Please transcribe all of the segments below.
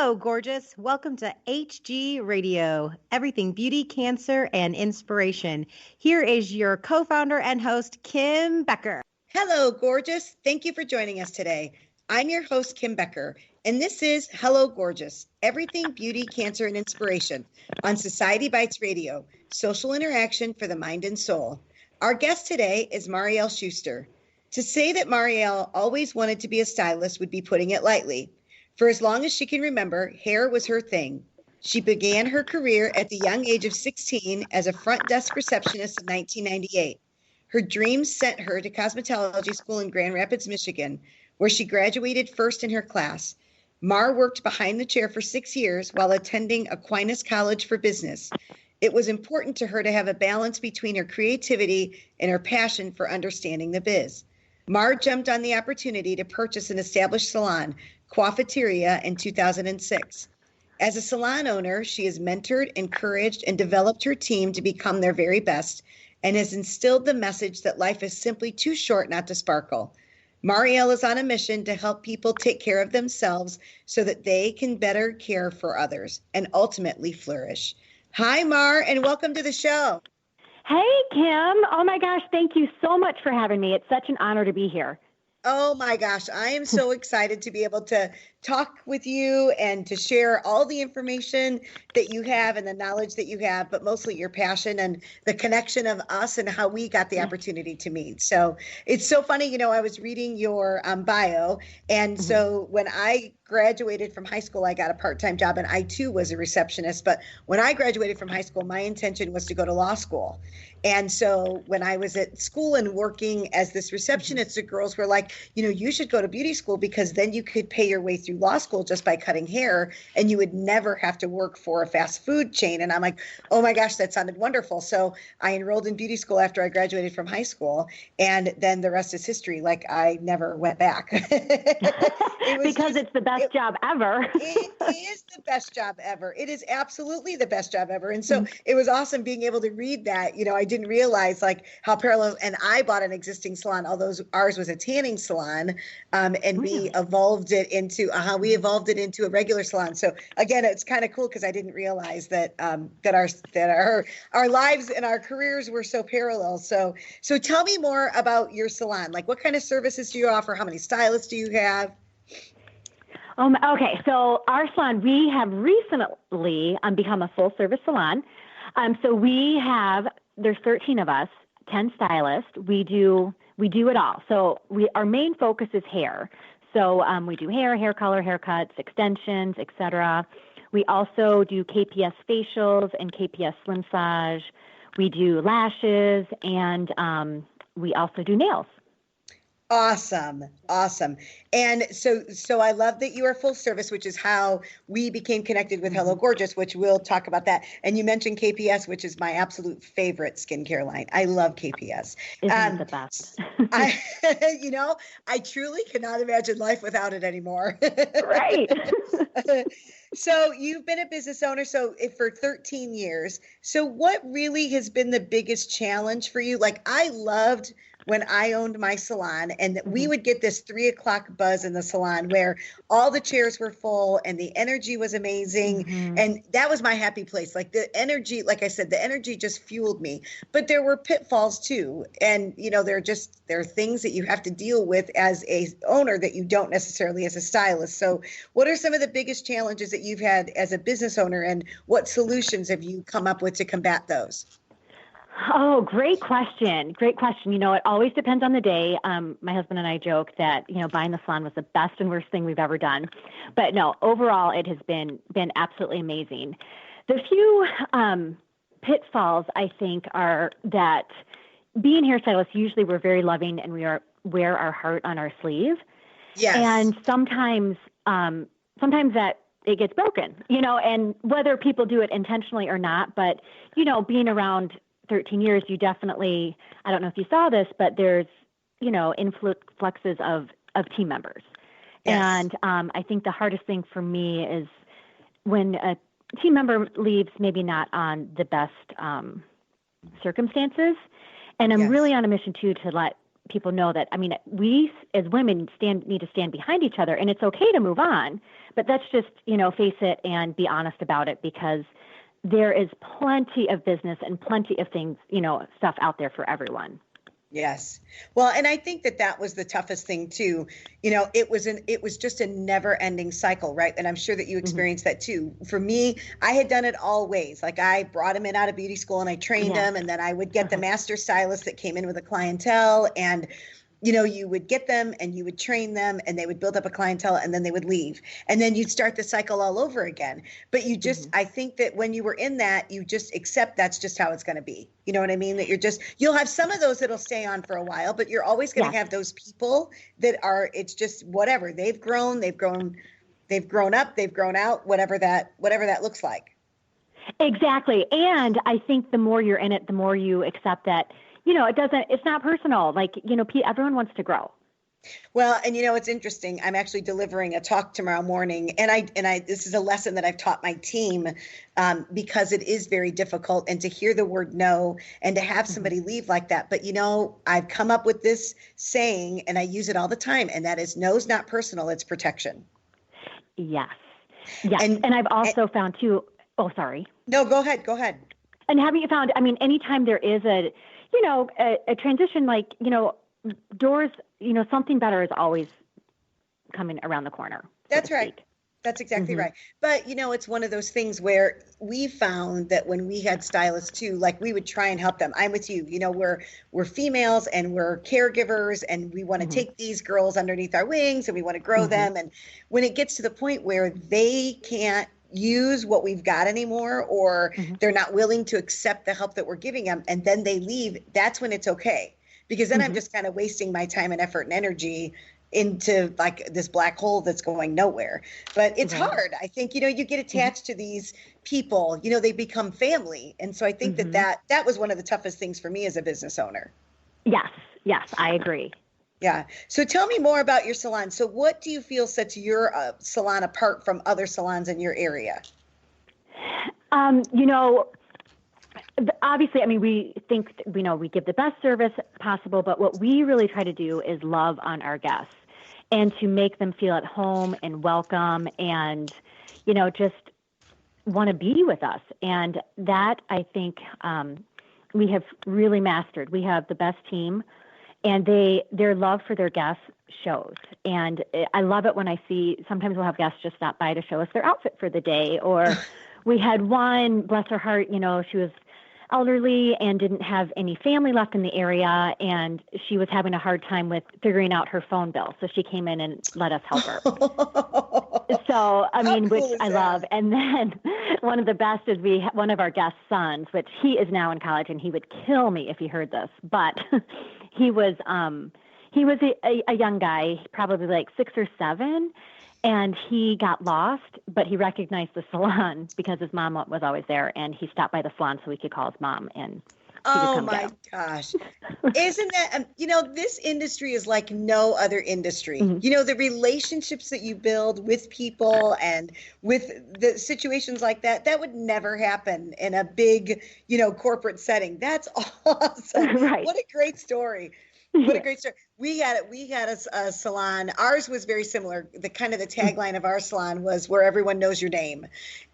Hello, gorgeous. Welcome to HG Radio, everything beauty, cancer, and inspiration. Here is your co-founder and host, Kim Becker. Hello, gorgeous. Thank you for joining us today. I'm your host, Kim Becker, and this is Hello, Gorgeous, everything beauty, cancer, and inspiration on Society Bites Radio, social interaction for the mind and soul. Our guest today is Marielle SHUSTER. To say that Marielle always wanted to be a stylist would be putting it lightly. For as long as she can remember, hair was her thing. She began her career at the young age of 16 as a front desk receptionist in 1998. Her dreams sent her to Cosmetology School in Grand Rapids, Michigan, where she graduated first in her class. Mar worked behind the chair for 6 years while attending Aquinas College for business. It was important to her to have a balance between her creativity and her passion for understanding the biz. Mar jumped on the opportunity to purchase an established salon, Coiffeteria, in 2006. As a salon owner, she has mentored, encouraged, and developed her team to become their very best, and has instilled the message that life is simply too short not to sparkle. Marielle is on a mission to help people take care of themselves so that they can better care for others and ultimately flourish. Hi, Mar, and welcome to the show. Hey, Kim. Oh, my gosh. Thank you so much for having me. It's such an honor to be here. Oh my gosh, I am so excited to be able to talk with you and to share all the information that you have and the knowledge that you have, but mostly your passion and the connection of us and how we got the opportunity to meet. So it's so funny, I was reading your bio. And so when I graduated from high school, I got a part-time job, and I too was a receptionist. But when I graduated from high school, my intention was to go to law school. And so when I was at school and working as this receptionist, the girls were like, you should go to beauty school because then you could pay your way through law school just by cutting hair, and you would never have to work for a fast food chain. And I'm like, oh my gosh, that sounded wonderful. So I enrolled in beauty school after I graduated from high school. And then the rest is history. Like, I never went back. Because it's the best job ever. It is the best job ever. It is absolutely the best job ever. And so it was awesome being able to read that. I didn't realize like how parallel, and I bought an existing salon, although ours was a tanning salon. And we evolved it into a regular salon. So again, it's kind of cool because I didn't realize that our lives and our careers were so parallel. So tell me more about your salon. Like, what kind of services do you offer? How many stylists do you have? Okay, so our salon, we have recently become a full-service salon. There's 13 of us, 10 stylists. We do it all. So our main focus is hair. So we do hair color, haircuts, extensions, etc. We also do KPS facials and KPS slim massage. We do lashes, and we also do nails. Awesome. And so I love that you are full service, which is how we became connected with Hello Gorgeous, which we'll talk about that. And you mentioned KPS, which is my absolute favorite skincare line. I love KPS. Isn't it the best? I truly cannot imagine life without it anymore. Right. So you've been a business owner for 13 years. So what really has been the biggest challenge for you? Like, I loved when I owned my salon, and we would get this 3:00 buzz in the salon where all the chairs were full and the energy was amazing. And that was my happy place. Like, the energy, like I said, the energy just fueled me, but there were pitfalls too. And, there are things that you have to deal with as a owner that you don't necessarily as a stylist. So what are some of the biggest challenges that you've had as a business owner, and what solutions have you come up with to combat those? Oh, great question. Great question. It always depends on the day. My husband and I joke that, buying the salon was the best and worst thing we've ever done. But no, overall, it has been absolutely amazing. The few pitfalls, I think, are that being hairstylists, usually we're very loving and we wear our heart on our sleeve. Yes. And sometimes that it gets broken, and whether people do it intentionally or not, but, being around 13 years, you definitely, I don't know if you saw this, but there's, influxes of team members. Yes. And I think the hardest thing for me is when a team member leaves, maybe not on the best circumstances. And I'm really on a mission too, to let people know that, I mean, we as women need to stand behind each other, and it's okay to move on, but let's just, face it and be honest about it, because there is plenty of business and plenty of things, stuff out there for everyone. Yes. Well, and I think that was the toughest thing too. It was just a never ending cycle, right? And I'm sure that you experienced that too. For me, I had done it all ways. Like I brought them in out of beauty school and I trained them, and then I would get the master stylist that came in with a clientele, and you would get them and you would train them and they would build up a clientele and then they would leave. And then you'd start the cycle all over again. But you just, I think that when you were in that, you just accept that's just how it's going to be. You know what I mean? That you'll have some of those that'll stay on for a while, but you're always going to have those people that are, it's just whatever. They've grown up, they've grown out, whatever that looks like. Exactly. And I think the more you're in it, the more you accept that, it's not personal. Like, everyone wants to grow. Well, and it's interesting. I'm actually delivering a talk tomorrow morning, and I this is a lesson that I've taught my team, because it is very difficult, and to hear the word no and to have somebody leave like that. But I've come up with this saying, and I use it all the time, and that is, no's not personal, it's protection. Yes. And I've also found too. Oh, sorry. No, go ahead. And haven't you found? I mean, anytime there is a transition, like, doors, something better is always coming around the corner. That's right. That's exactly right. But, it's one of those things where we found that when we had stylists too, like we would try and help them. I'm with you. We're females and we're caregivers, and we want to take these girls underneath our wings and we want to grow them. And when it gets to the point where they can't use what we've got anymore, or they're not willing to accept the help that we're giving them, and then they leave, that's when it's okay. Because then I'm just kind of wasting my time and effort and energy into like this black hole that's going nowhere. But it's hard. I think, you get attached to these people, they become family. And so I think that was one of the toughest things for me as a business owner. Yes, I agree. Yeah. So tell me more about your salon. So what do you feel sets your salon apart from other salons in your area? Obviously, I mean, we think, we give the best service possible, but what we really try to do is love on our guests and to make them feel at home and welcome and, just want to be with us. And that, I think, we have really mastered. We have the best team, and their love for their guests shows. And I love it when I see, sometimes we'll have guests just stop by to show us their outfit for the day. Or we had one, bless her heart, she was elderly and didn't have any family left in the area, and she was having a hard time with figuring out her phone bill. So she came in and let us help her. So, I mean, which I love. And then one of the best is one of our guest sons, which he is now in college, and he would kill me if he heard this, but he was a young guy, probably like 6 or 7. And he got lost, but he recognized the salon because his mom was always there, and he stopped by the salon so he could call his mom, and oh my gosh. Isn't that, this industry is like no other industry. The relationships that you build with people and with the situations like that would never happen in a big, corporate setting. That's awesome. Right. What a great story. What a great story. We had a salon. Ours was very similar. The tagline of our salon was where everyone knows your name,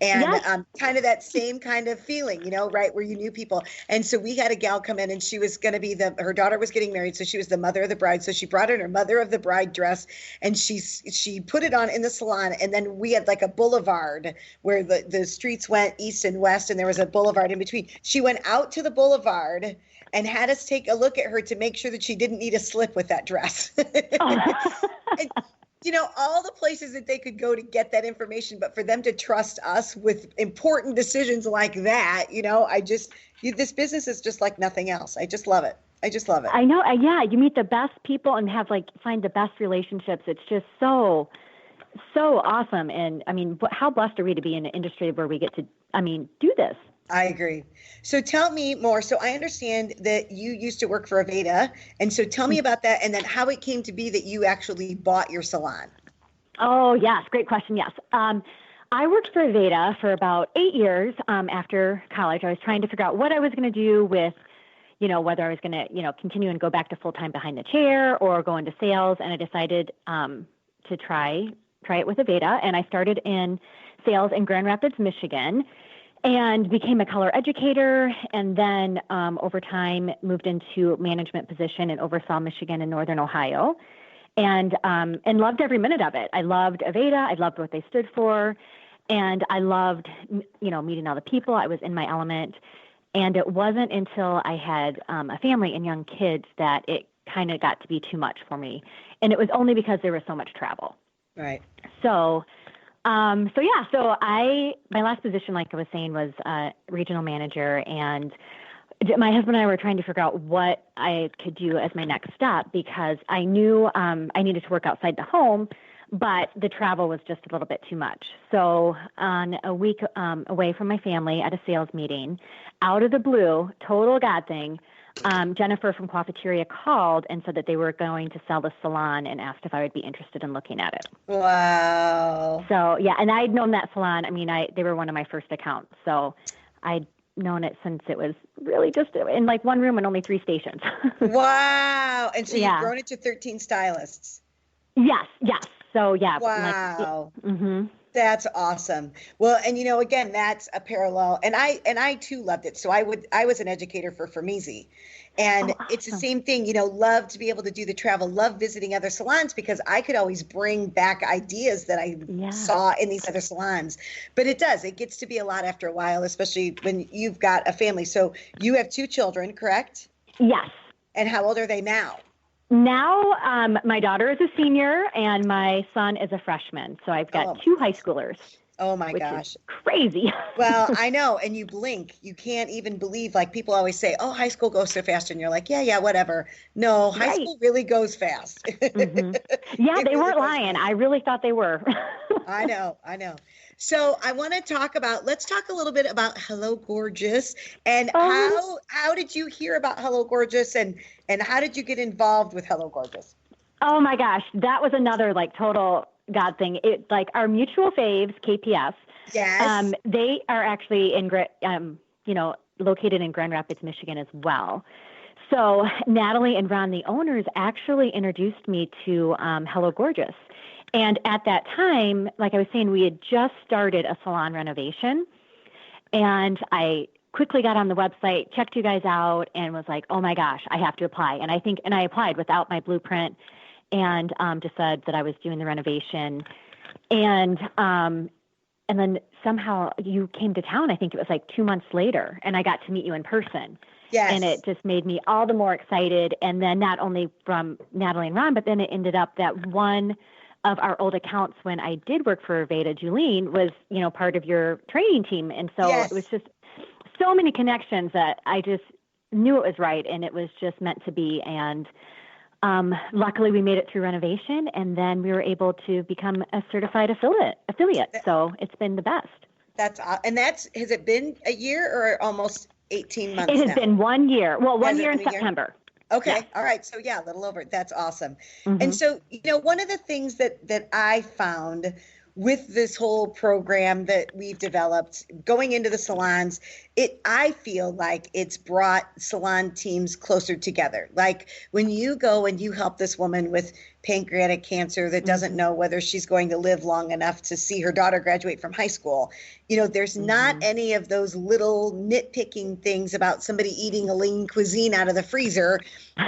and kind of that same kind of feeling, right, where you knew people. And so we had a gal come in, and she was going to be her daughter was getting married, so she was the mother of the bride. So she brought in her mother of the bride dress, and she put it on in the salon. And then we had like a boulevard where the streets went east and west, and there was a boulevard in between. She went out to the boulevard and had us take a look at her to make sure that she didn't need a slip with that dress. And, all the places that they could go to get that information, but for them to trust us with important decisions like that, this business is just like nothing else. I just love it. I know. Yeah. You meet the best people and find the best relationships. It's just so awesome. And I mean, how blessed are we to be in an industry where we get to, do this? I agree. So tell me more. So I understand that you used to work for Aveda. And so tell me about that, and then how it came to be that you actually bought your salon. Oh, yes. Great question. Yes. I worked for Aveda for about 8 years after college. I was trying to figure out what I was going to do with, whether I was going to, continue and go back to full-time behind the chair or go into sales. And I decided to try it with Aveda. And I started in sales in Grand Rapids, Michigan, and became a color educator. And then over time moved into management position and oversaw Michigan and Northern Ohio. And loved every minute of it. I loved Aveda. I loved what they stood for. And I loved, meeting all the people. I was in my element. And it wasn't until I had a family and young kids that it kind of got to be too much for me. And it was only because there was so much travel. Right. So my last position, like I was saying, was regional manager. And my husband and I were trying to figure out what I could do as my next step, because I knew I needed to work outside the home, but the travel was just a little bit too much. So on a week away from my family at a sales meeting, out of the blue, total God thing, Jennifer from Coiffeteria called and said that they were going to sell the salon and asked if I would be interested in looking at it. Wow. So, yeah, and I'd known that salon. I mean, they were one of my first accounts. So I'd known it since it was really just in like one room and only 3 stations. Wow. And so you've grown it to 13 stylists. Yes. So, yeah. Wow. That's awesome. Well, and again, that's a parallel. And I too loved it. So I was an educator for Fermizi. And it's the same thing, love to be able to do the travel, love visiting other salons, because I could always bring back ideas that I saw in these other salons. But it gets to be a lot after a while, especially when you've got a family. So you have 2 children, correct? Yes. And how old are they now? Now, my daughter is a senior and my son is a freshman. So I've got 2 high schoolers. Oh my gosh. Which is crazy. Well, I know. And you blink. You can't even believe, like people always say, oh, high school goes so fast. And you're like, yeah, whatever. No, high school really goes fast. Yeah, they weren't lying. I really thought they were. I know. So I want to let's talk a little bit about Hello Gorgeous, and how did you hear about Hello Gorgeous, and how did you get involved with Hello Gorgeous? Oh my gosh, that was another like total God thing. It like our mutual faves, KPS. Yes. They are actually located in Grand Rapids, Michigan as well. So Natalie and Ron, the owners, actually introduced me to Hello Gorgeous. And at that time, like I was saying, we had just started a salon renovation. And I quickly got on the website, checked you guys out, and was like, oh my gosh, I have to apply. And I applied without my blueprint, and just said that I was doing the renovation. And then somehow you came to town. I think it was like 2 months later, and I got to meet you in person. Yes. And it just made me all the more excited. And then not only from Natalie and Ron, but then it ended up that one of our old accounts when I did work for Aveda, Julene, was, part of your training team. And so It was just so many connections that I just knew it was right. And it was just meant to be. And luckily we made it through renovation, and then we were able to become a certified affiliate. So it's been the best. Has it been a year or almost 18 months? It has been 1 year. Well, 1 year in September. Okay. Yeah. All right. So a little over. That's awesome. And so, one of the things that I found with this whole program that we've developed going into the salons, I feel like it's brought salon teams closer together. Like when you go and you help this woman with pancreatic cancer that doesn't know whether she's going to live long enough to see her daughter graduate from high school, there's not any of those little nitpicking things about somebody eating a lean cuisine out of the freezer.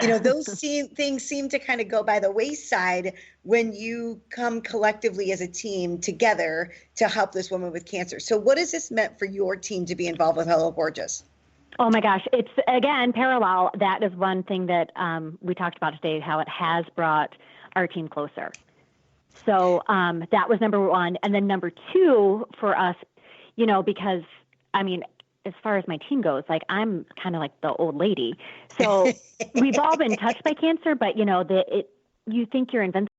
Those things seem to kind of go by the wayside when you come collectively as a team together to help this woman with cancer. So what has this meant for your team to be involved with Hello Gorgeous? Oh my gosh. It's again, parallel. That is one thing that we talked about today, how it has brought our team closer. So that was number 1. And then number 2 for us, because as far as my team goes, like I'm kind of like the old lady. So we've all been touched by cancer, but you think you're invincible